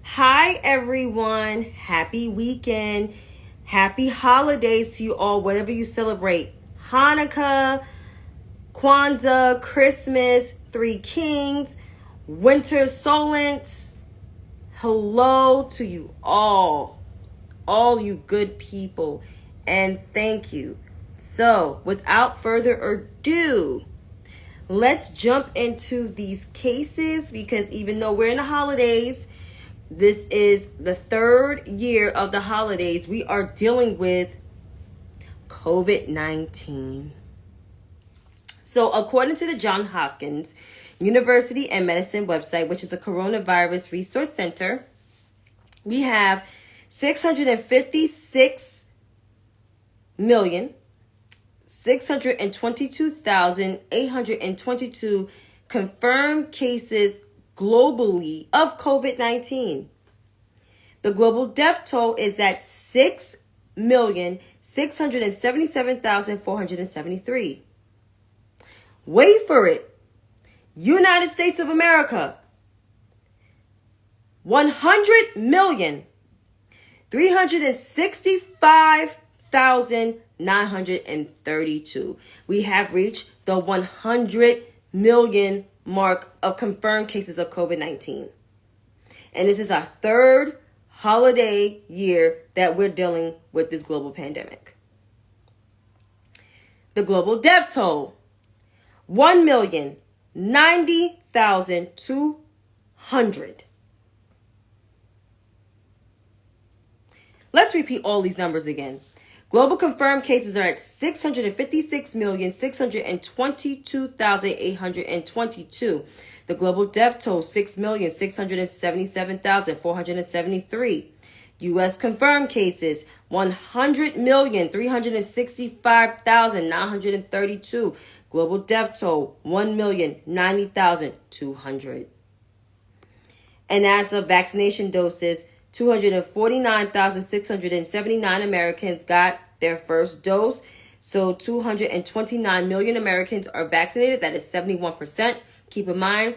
Hi, everyone. Happy weekend. Happy holidays to you all, whatever you celebrate. Hanukkah, Kwanzaa, Christmas, Three Kings, Winter Solence. Hello to you all you good people, and thank you. So, without further ado, let's jump into these cases because even though we're in the holidays, this is the third year of the holidays. We are dealing with COVID-19. So according to the Johns Hopkins University and Medicine website, which is a coronavirus resource center, we have 656,622,822 confirmed cases globally of COVID-19. The global death toll is at 6,677,473. Wait for it. United States of America, 100,365,932. We have reached the 100 million mark of confirmed cases of COVID-19. And this is our third holiday year that we're dealing with this global pandemic. The global death toll, 1,090,200. Let's repeat all these numbers again. Global confirmed cases are at 656,622,822. The global death toll, 6,677,473. U.S. confirmed cases, 100,365,932. Global death toll, 1,090,200. And as of vaccination doses, 249,679 Americans got their first dose. So 229 million Americans are vaccinated. That is 71%. Keep in mind,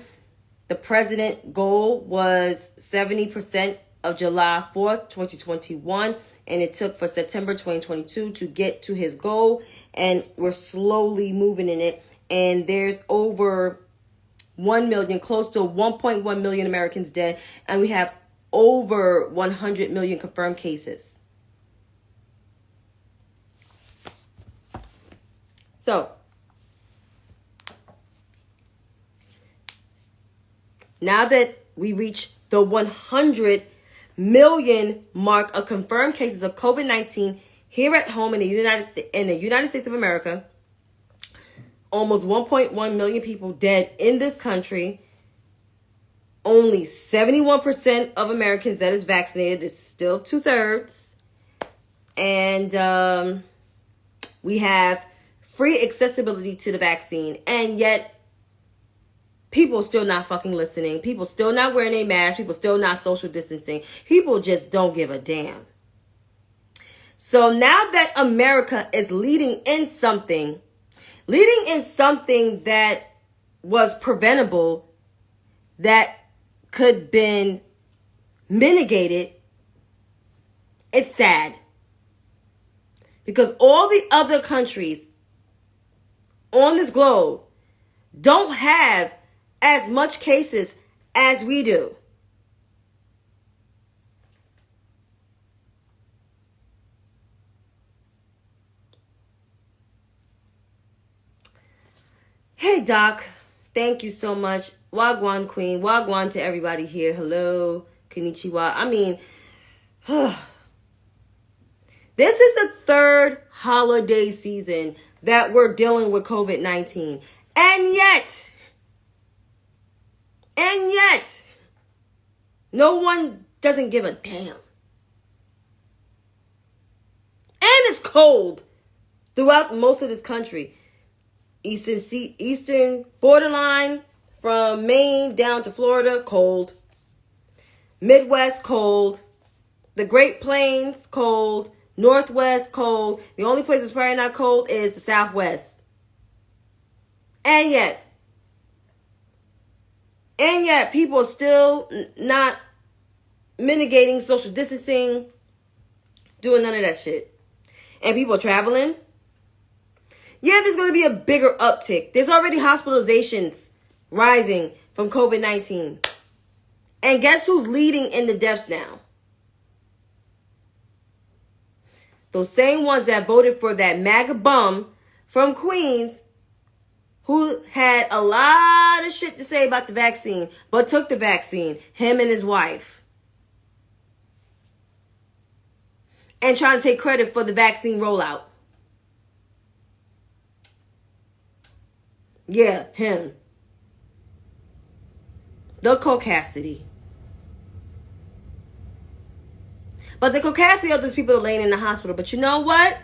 the president goal was 70% of July 4th, 2021. And it took for September 2022 to get to his goal. And we're slowly moving in it. And there's over 1 million, close to 1.1 million Americans dead. And we have over 100 million confirmed cases. So, now that we reach the 100 million mark of confirmed cases of COVID-19 here at home in the United States of America, almost 1.1 million people dead in this country. Only 71% of Americans that is vaccinated. It's still 2/3. And we have free accessibility to the vaccine. And yet, people still not fucking listening. People still not wearing a mask. People still not social distancing. People just don't give a damn. So now that America is leading in something that was preventable, that could been mitigated, it's sad. Because all the other countries on this globe don't have as much cases as we do. Hey, Doc. Thank you so much. Wagwan Queen. Wagwan to everybody here. Hello. Konnichiwa. I mean, this is the third holiday season that we're dealing with COVID-19. And yet, no one doesn't give a damn. And it's cold throughout most of this country. Eastern borderline from Maine down to Florida, cold. Midwest, cold. The Great Plains, cold. Northwest, cold. The only place that's probably not cold is the Southwest. And yet, people are still not mitigating social distancing, doing none of that shit. And people are traveling. Yeah, there's going to be a bigger uptick. There's already hospitalizations rising from COVID-19. And guess who's leading in the deaths now? Those same ones that voted for that MAGA bum from Queens who had a lot of shit to say about the vaccine, but took the vaccine, him and his wife. And trying to take credit for the vaccine rollout. Yeah, him. The caucasity. But the caucasity of those people are laying in the hospital. But you know what?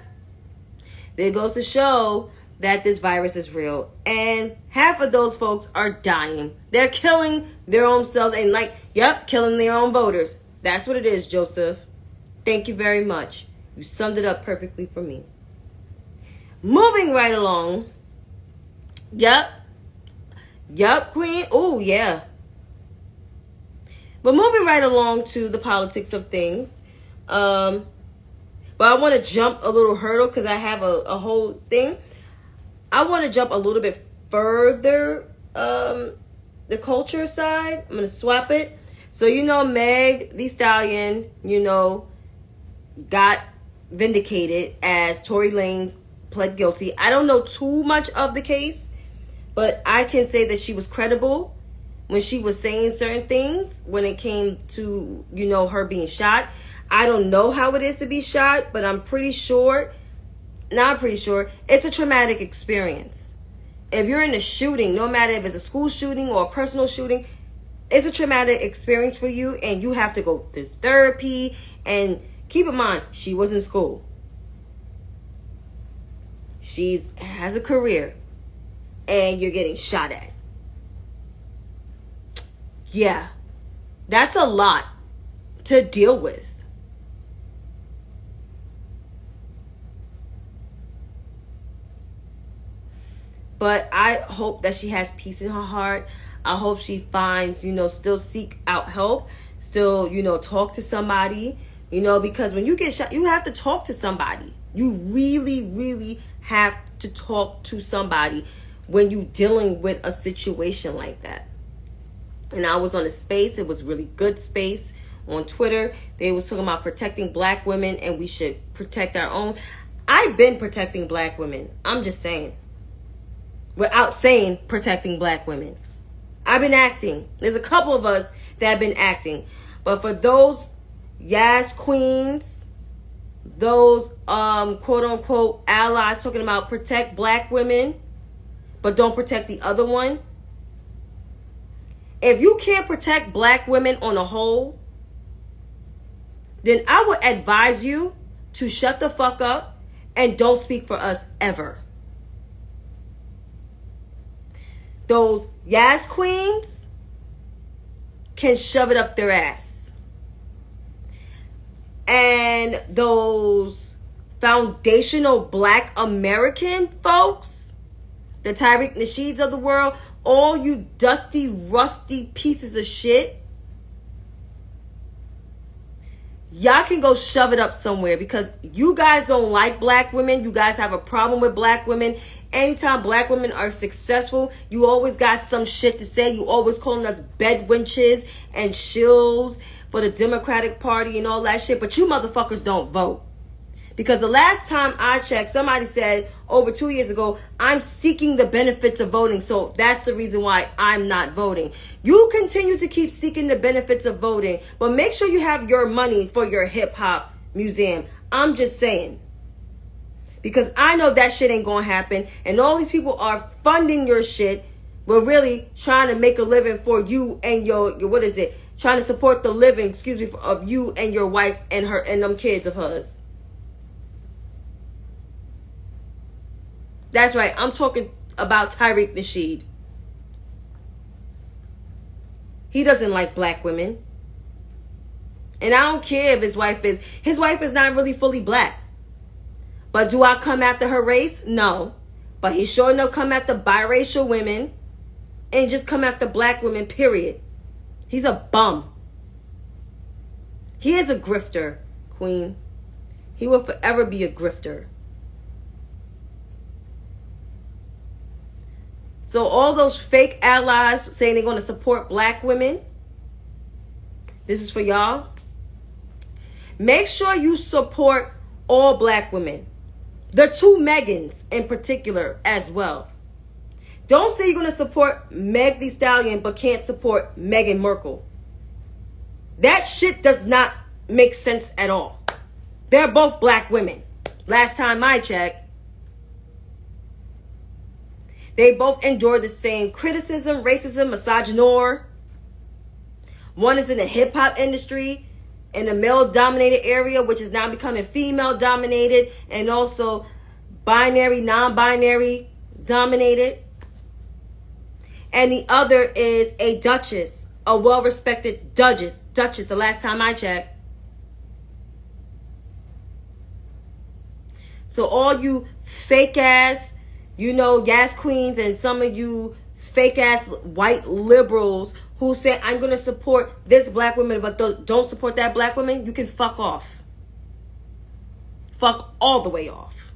There goes to show that this virus is real. And half of those folks are dying. They're killing their own selves and killing their own voters. That's what it is, Joseph. Thank you very much. You summed it up perfectly for me. Moving right along. Yep, Queen. Oh, yeah. But moving right along to the politics of things. But I want to jump a little hurdle because I have a whole thing. I want to jump a little bit further, the culture side. I'm going to swap it. So, Meg Thee Stallion, got vindicated as Tory Lanez pled guilty. I don't know too much of the case, but I can say that she was credible when she was saying certain things when it came to, her being shot. I don't know how it is to be shot, but I'm pretty sure, it's a traumatic experience. If you're in a shooting, no matter if it's a school shooting or a personal shooting, it's a traumatic experience for you, and you have to go to therapy. And keep in mind, she was in school. She has a career, and you're getting shot at. Yeah, that's a lot to deal with. But I hope that she has peace in her heart. I hope she finds, still seek out help. Still, talk to somebody. Because when you get shot, you have to talk to somebody. You really, really have to talk to somebody when you're dealing with a situation like that. And I was on a space. It was really good space on Twitter. They was talking about protecting black women and we should protect our own. I've been protecting black women. I'm just saying. Without saying protecting black women. I've been acting. There's a couple of us that have been acting. But for those Yas queens, those quote unquote allies talking about protect black women, but don't protect the other one. If you can't protect black women on a whole, then I would advise you to shut the fuck up and don't speak for us ever. Those Yas queens can shove it up their ass. And those foundational black American folks, the Tariq Nasheeds of the world, all you dusty, rusty pieces of shit, y'all can go shove it up somewhere because you guys don't like black women. You guys have a problem with black women. Anytime black women are successful, you always got some shit to say. You always calling us bed wenches and shills for the Democratic Party and all that shit. But you motherfuckers don't vote. Because the last time I checked, somebody said over 2 years ago, I'm seeking the benefits of voting. So that's the reason why I'm not voting. You continue to keep seeking the benefits of voting, but make sure you have your money for your hip hop museum. I'm just saying. Because I know that shit ain't gonna happen. And all these people are funding your shit, but really trying to make a living for you and your what is it? Trying to support the living, of you and your wife and her and them kids of hers. That's right. I'm talking about Tariq Nasheed. He doesn't like black women. And I don't care if his wife is not really fully black. But do I come after her race? No. But he sure enough come after biracial women and just come after black women, period. He's a bum. He is a grifter, Queen. He will forever be a grifter. So all those fake allies saying they're going to support black women, this is for y'all. Make sure you support all black women. The two Megans in particular as well. Don't say you're going to support Meg Thee Stallion but can't support Meghan Markle. That shit does not make sense at all. They're both black women. Last time I checked. They both endure the same criticism, racism, misogynoir. One is in the hip-hop industry, in a male-dominated area, which is now becoming female-dominated, and also binary, non-binary dominated. And the other is a duchess, a well-respected duchess, the last time I checked. So all you fake-ass, Yas Queens, and some of you fake-ass white liberals who say, I'm going to support this black woman, but don't support that black woman, you can fuck off. Fuck all the way off.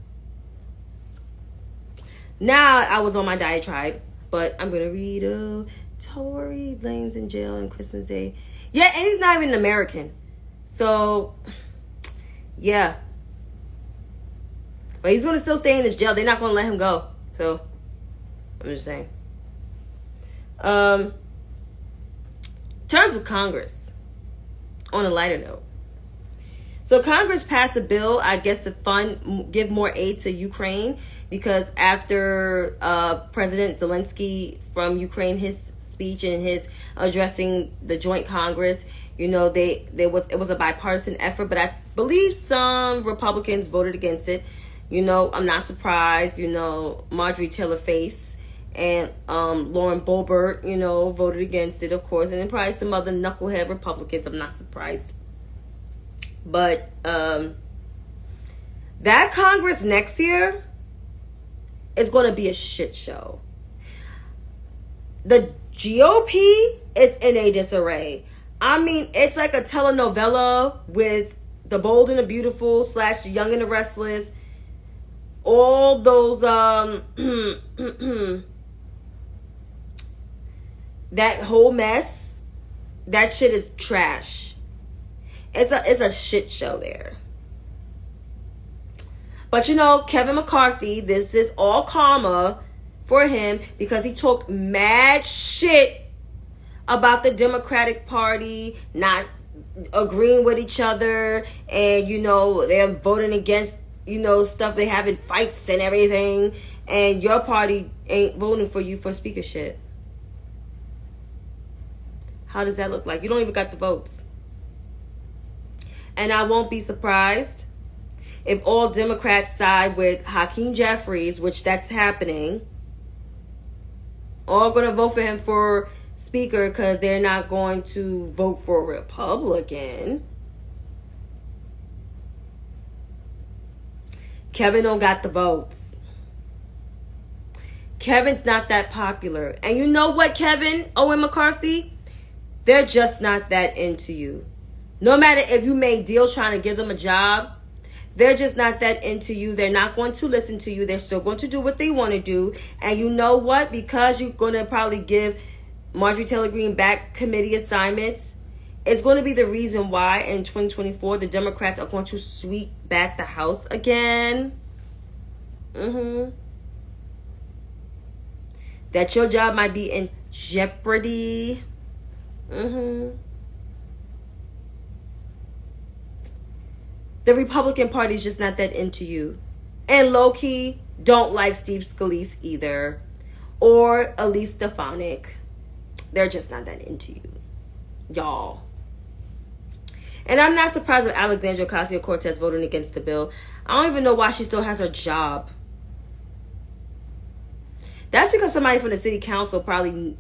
Now, I was on my diatribe, but I'm going to read, Tory Lanez in jail on Christmas Day. Yeah, and he's not even an American. So, yeah. But he's going to still stay in this jail. They're not going to let him go. So, I'm just saying. Terms of Congress. On a lighter note. So, Congress passed a bill, I guess, to give more aid to Ukraine. Because after President Zelensky from Ukraine, his speech and his addressing the joint Congress, it was a bipartisan effort. But I believe some Republicans voted against it. I'm not surprised. Marjorie Taylor Face and Lauren Boebert, voted against it, of course. And then probably some other knucklehead Republicans. I'm not surprised. But that Congress next year is going to be a shit show. The GOP is in a disarray. I mean, it's like a telenovela with The Bold and the Beautiful / The Young and the Restless. All those that whole mess, that shit is trash. It's a shit show there. But Kevin McCarthy, this is all karma for him because he talked mad shit about the Democratic Party not agreeing with each other, and they're voting against stuff, they having fights and everything, and your party ain't voting for you for speakership. How does that look like? You don't even got the votes. And I won't be surprised if all Democrats side with Hakeem Jeffries, which that's happening, all going to vote for him for speaker because they're not going to vote for a Republican. Kevin don't got the votes. Kevin's not that popular. And you know what, Kevin, Owen McCarthy? They're just not that into you. No matter if you made deals trying to give them a job, they're just not that into you. They're not going to listen to you. They're still going to do what they want to do. And you know what? Because you're going to probably give Marjorie Taylor Greene back committee assignments, it's going to be the reason why in 2024 the Democrats are going to sweep back the House again. That your job might be in jeopardy. The Republican Party is just not that into you. And low-key, don't like Steve Scalise either. Or Elise Stefanik. They're just not that into you. Y'all. And I'm not surprised if Alexandria Ocasio-Cortez voted against the bill. I don't even know why she still has her job. That's because somebody from the city council probably,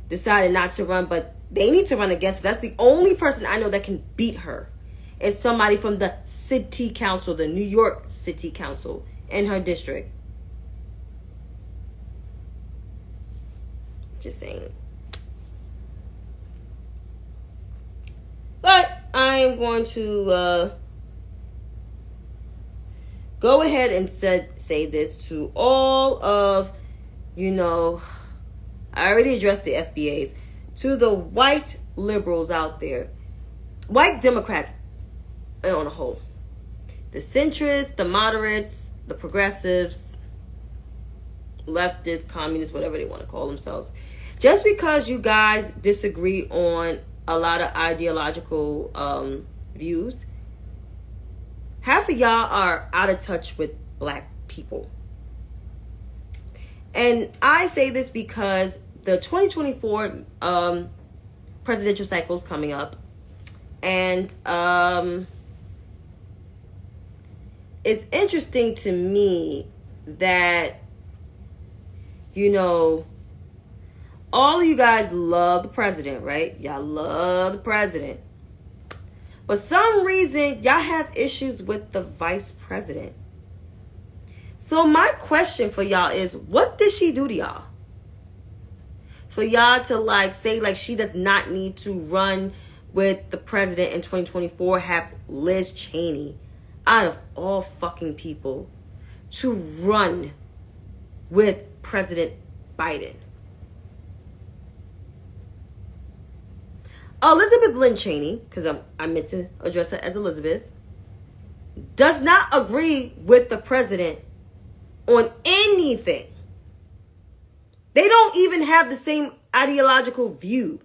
decided not to run. But they need to run against her. That's the only person I know that can beat her. Is somebody from the city council, the New York City Council, in her district. Just saying. But I am going to go ahead and say this to all of, I already addressed the FBAs, to the white liberals out there, white Democrats on a whole, the centrists, the moderates, the progressives, leftists, communists, whatever they want to call themselves. Just because you guys disagree on a lot of ideological views, half of y'all are out of touch with black people. And I say this because the 2024 presidential cycle is coming up. And it's interesting to me that, all of you guys love the president, right? Y'all love the president. But some reason, y'all have issues with the vice president. So my question for y'all is, what did she do to y'all? For y'all to say she does not need to run with the president in 2024, have Liz Cheney, out of all fucking people, to run with President Biden. Elizabeth Lynn Cheney, because I meant to address her as Elizabeth, does not agree with the president on anything. They don't even have the same ideological view.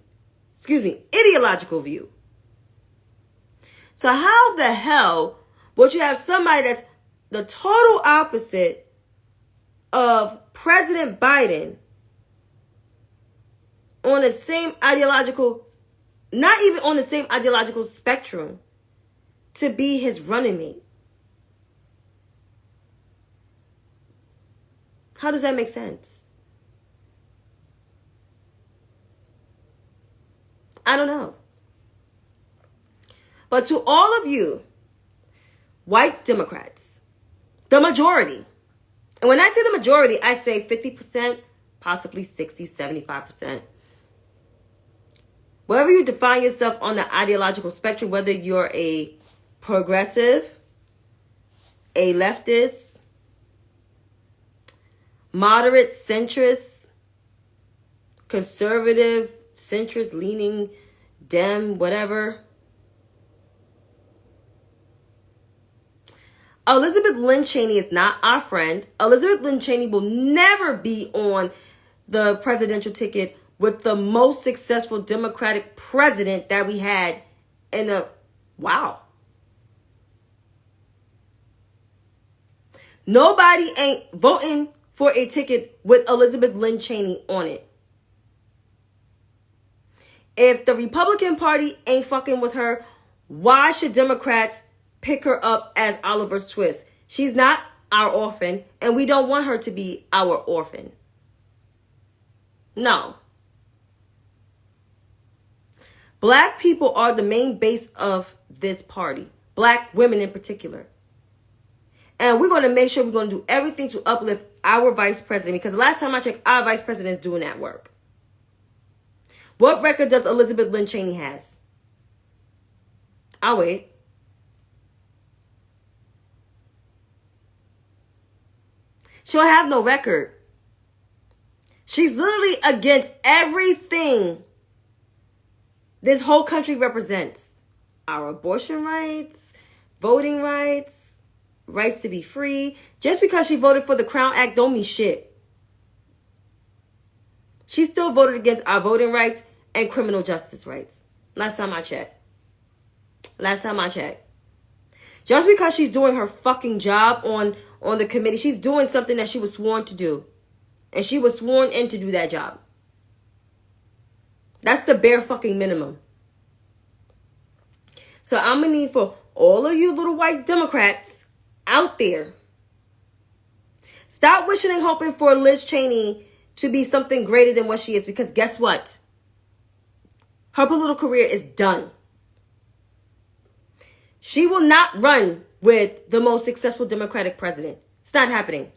So how the hell would you have somebody that's the total opposite of President Biden on the same ideological, not even on the same ideological spectrum, to be his running mate? How does that make sense? I don't know. But to all of you white Democrats, the majority, and when I say the majority, I say 50%, possibly 60, 75%. Wherever you define yourself on the ideological spectrum, whether you're a progressive, a leftist, moderate, centrist, conservative, centrist, leaning, Dem, whatever. Elizabeth Lynn Cheney is not our friend. Elizabeth Lynn Cheney will never be on the presidential ticket with the most successful Democratic president that we had in a wow. Nobody ain't voting for a ticket with Elizabeth Lynn Cheney on it. If the Republican Party ain't fucking with her, why should Democrats pick her up as Oliver's Twist? She's not our orphan, and we don't want her to be our orphan. No. Black people are the main base of this party. Black women in particular. And we're going to make sure we're going to do everything to uplift our vice president, because the last time I checked, our vice president is doing that work. What record does Elizabeth Lynn Cheney has? I'll wait. She'll have no record. She's literally against everything this whole country represents. Our abortion rights, voting rights, rights to be free. Just because she voted for the Crown Act don't mean shit. She still voted against our voting rights and criminal justice rights. Last time I checked. Just because she's doing her fucking job on the committee, she's doing something that she was sworn to do. And she was sworn in to do that job. That's the bare fucking minimum. So I'm going to need for all of you little white Democrats out there, stop wishing and hoping for Liz Cheney to be something greater than what she is. Because guess what? Her political career is done. She will not run with the most successful Democratic president. It's not happening.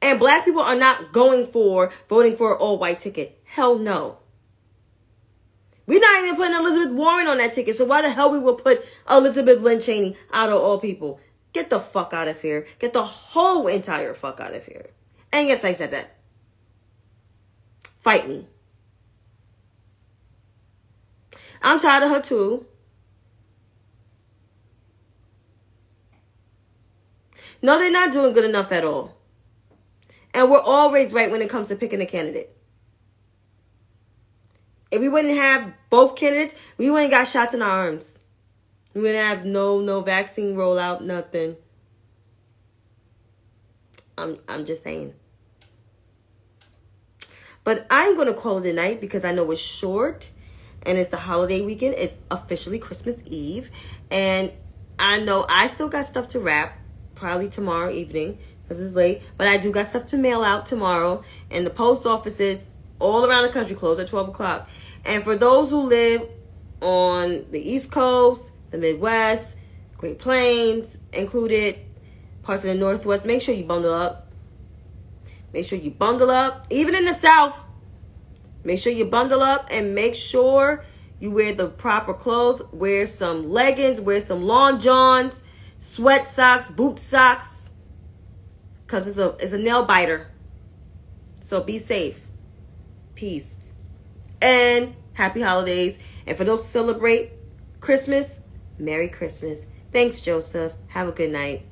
And black people are not voting for an all-white ticket. Hell no. We're not even putting Elizabeth Warren on that ticket. So why the hell we will put Elizabeth Lynn Cheney out of all people? Get the fuck out of here. Get the whole entire fuck out of here. And yes, I said that. Fight me. I'm tired of her too. No, they're not doing good enough at all. And we're always right when it comes to picking a candidate. If we wouldn't have both candidates, we wouldn't got shots in our arms. We wouldn't have no vaccine rollout, nothing. I'm just saying. But I'm going to call it a night because I know it's short and it's the holiday weekend. It's officially Christmas Eve. And I know I still got stuff to wrap probably tomorrow evening because it's late. But I do got stuff to mail out tomorrow. And the post offices all around the country close at 12 o'clock. And for those who live on the East Coast, the Midwest, Great Plains included, parts of the Northwest, make sure you bundle up. Make sure you bundle up. Even in the South, make sure you bundle up and make sure you wear the proper clothes. Wear some leggings, wear some long johns, sweat socks, boot socks, because it's a nail biter. So be safe. Peace. And happy holidays. And for those who celebrate Christmas, Merry Christmas. Thanks, Joseph. Have a good night.